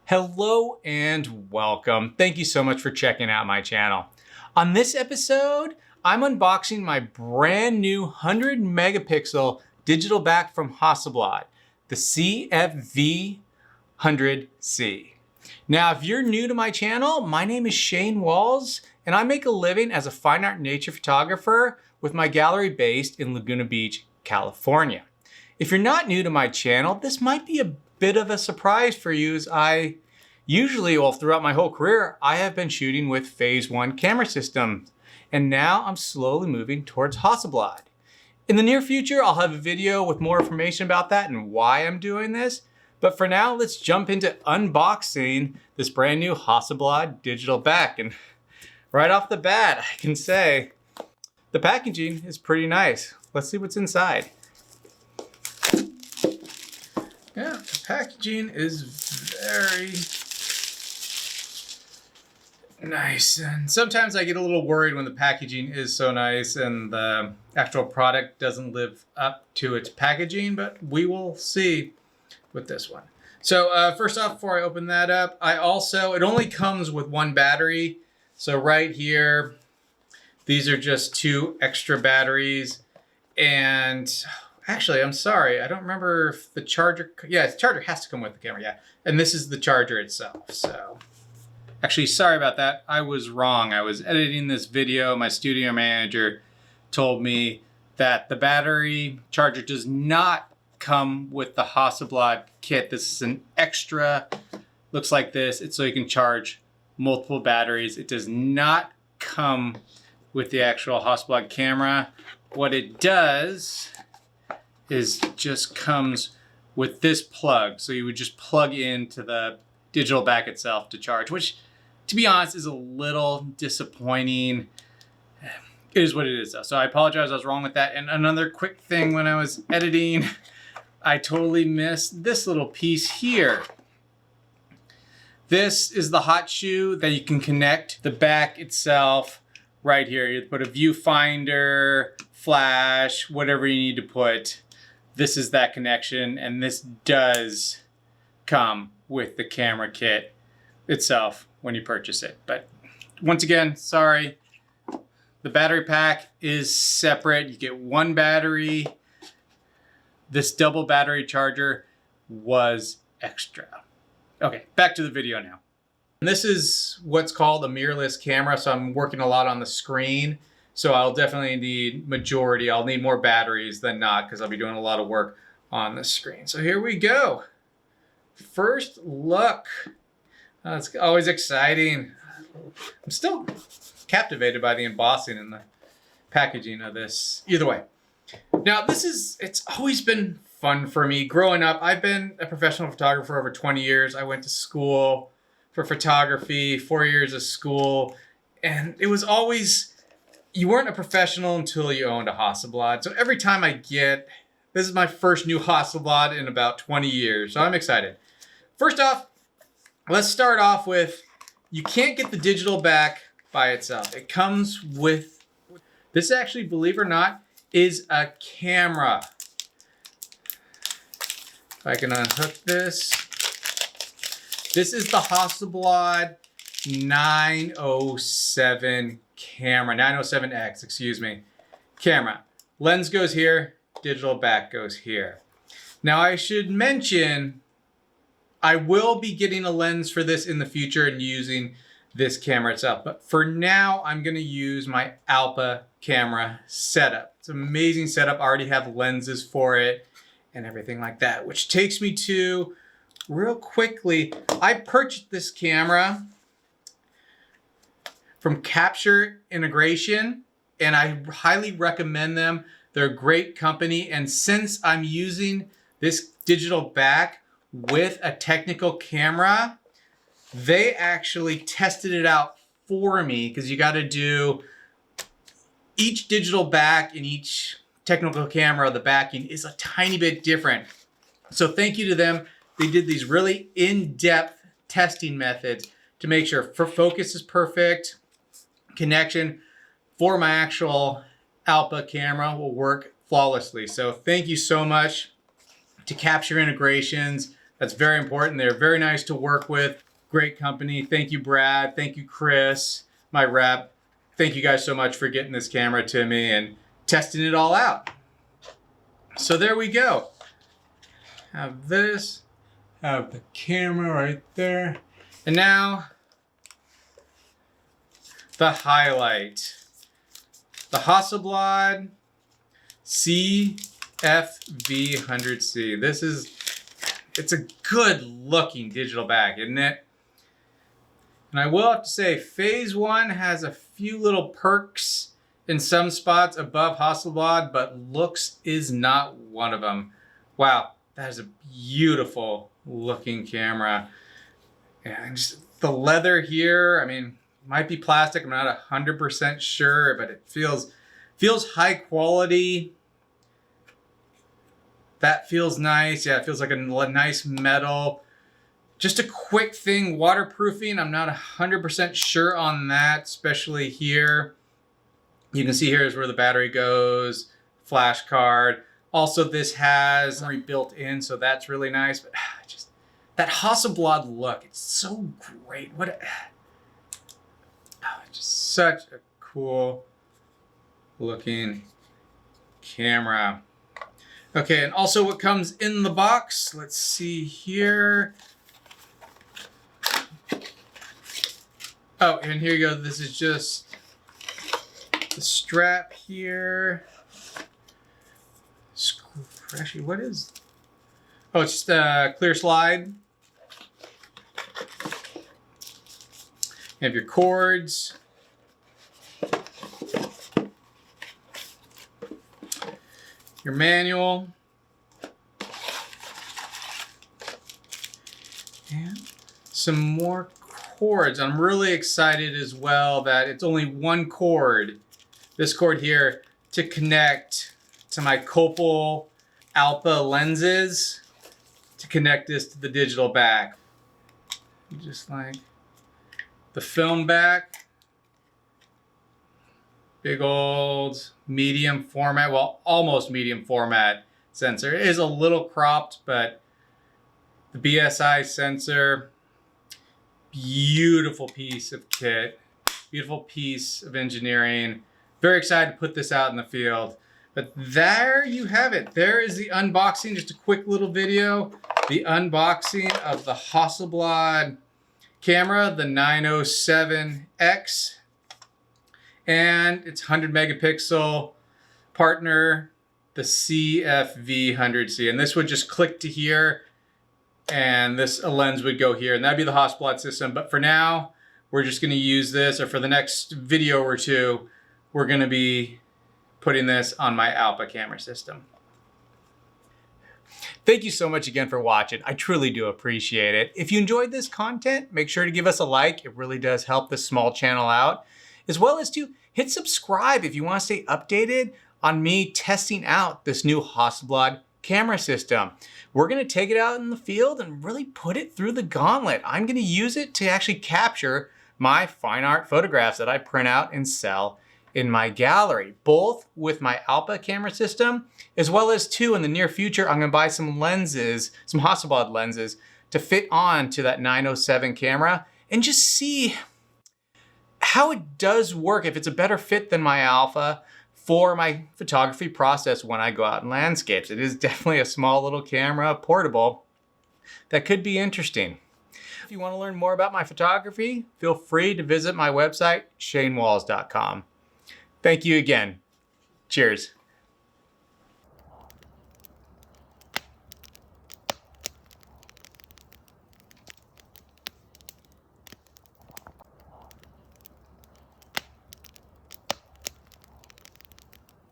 Hello and welcome. Thank you so much for checking out my channel. On this episode, I'm unboxing my brand new 100 megapixel digital back from Hasselblad, the CFV 100C. Now, if you're new to my channel, my name is Shane Walls, and I make a living as a fine art nature photographer with my gallery based in Laguna Beach, California. If you're not new to my channel, this might be a bit of a surprise for you, as I usually, throughout my whole career, I have been shooting with Phase 1 camera systems, and now I'm slowly moving towards Hasselblad. In the near future, I'll have a video with more information about that and why I'm doing this, but for now, let's jump into unboxing this brand new Hasselblad digital back. And right off the bat, I can say the packaging is pretty nice. Let's see what's inside. Yeah, the packaging is very nice. And sometimes I get a little worried when the packaging is so nice and the actual product doesn't live up to its packaging, but we will see with this one. So first off, before I open that up, it only comes with one battery. So right here, these are just 2 extra batteries. And actually, I'm sorry, I don't remember if the charger, yeah, the charger has to come with the camera, yeah. And this is the charger itself, so. Actually, sorry about that, I was wrong. I was editing this video, my studio manager told me that the battery charger does not come with the Hasselblad kit. This is an extra, looks like this. It's so you can charge multiple batteries. It does not come with the actual Hasselblad camera. What it does is just comes with this plug. So you would just plug into the digital back itself to charge, which to be honest is a little disappointing. It is what it is though. So I apologize, I was wrong with that. And another quick thing, when I was editing, I totally missed this little piece here. This is the hot shoe that you can connect the back itself right here. You put a viewfinder, flash, whatever you need to put. This is that connection, and this does come with the camera kit itself when you purchase it. But once again, sorry, the battery pack is separate. You get 1 battery. This double battery charger was extra. Okay, back to the video now. And this is what's called a mirrorless camera, so I'm working a lot on the screen. So I'll definitely need I'll need more batteries than not, because I'll be doing a lot of work on the screen. So here we go. First look. It's always exciting. I'm still captivated by the embossing and the packaging of this. Either way. Now it's always been fun for me. Growing up, I've been a professional photographer over 20 years. I went to school for photography, 4 years of school, and it was always, you weren't a professional until you owned a Hasselblad. So every time this is my first new Hasselblad in about 20 years, so I'm excited. First off, let's start off with, you can't get the digital back by itself. It comes with, this actually, believe it or not, is a camera. If I can unhook this. This is the Hasselblad 907 camera, 907X, excuse me, camera. Lens goes here, digital back goes here. Now I should mention, I will be getting a lens for this in the future and using this camera itself. But for now, I'm gonna use my ALPA camera setup. It's an amazing setup. I already have lenses for it and everything like that, which takes me to, real quickly, I purchased this camera from Capture Integration, and I highly recommend them. They're a great company, and since I'm using this digital back with a technical camera, they actually tested it out for me, because you got to do, each digital back in each technical camera, the backing is a tiny bit different. So thank you to them. They did these really in-depth testing methods to make sure focus is perfect, connection for my actual ALPA camera will work flawlessly. So thank you so much to Capture Integrations. That's very important. They're very nice to work with. Great company. Thank you, Brad. Thank you, Chris, my rep. Thank you guys so much for getting this camera to me and testing it all out. So there we go. Have this, have the camera right there. And now, the highlight. The Hasselblad CFV 100C. It's a good looking digital back, isn't it? And I will have to say, phase one has a few little perks in some spots above Hasselblad, but looks is not one of them. Wow, that is a beautiful looking camera. And just the leather here, I mean, might be plastic, I'm not 100% sure, but it feels high quality. That feels nice. Yeah, it feels like a nice metal. Just a quick thing, waterproofing, I'm not 100% sure on that, especially here. You can see here is where the battery goes, flash card. Also, this has memory built in, so that's really nice. But just that Hasselblad look, it's so great. Just such a cool looking camera. Okay, and also what comes in the box, let's see here. Oh, and here you go. This is just the strap here. Actually, what is? Oh, it's just a clear slide. You have your cords. Your manual. And some more cords. I'm really excited as well that it's only one cord, this cord here, to connect to my Copal ALPA lenses, to connect this to the digital back. Just like the film back, big old medium format, well, almost medium format sensor. It is a little cropped, but the BSI sensor, beautiful piece of kit, beautiful piece of engineering. Very excited to put this out in the field. But there you have it. There is the unboxing, just a quick little video. The unboxing of the Hasselblad camera, the 907X. And its 100 megapixel partner, the CFV 100C. And this would just click to here, and a lens would go here, and that'd be the Hasselblad system. But for now, we're just gonna use this, or for the next video or two, we're gonna be putting this on my ALPA camera system. Thank you so much again for watching. I truly do appreciate it. If you enjoyed this content, make sure to give us a like. It really does help this small channel out, as well as to hit subscribe if you want to stay updated on me testing out this new Hasselblad camera system. We're going to take it out in the field and really put it through the gauntlet. I'm going to use it to actually capture my fine art photographs that I print out and sell in my gallery, both with my ALPA camera system, as well as in the near future, I'm going to buy some lenses, some Hasselblad lenses to fit on to that 907 camera and just see how it does work, if it's a better fit than my ALPA for my photography process when I go out in landscapes. It is definitely a small little camera, portable, that could be interesting. If you want to learn more about my photography, feel free to visit my website, shanewalls.com. Thank you again. Cheers.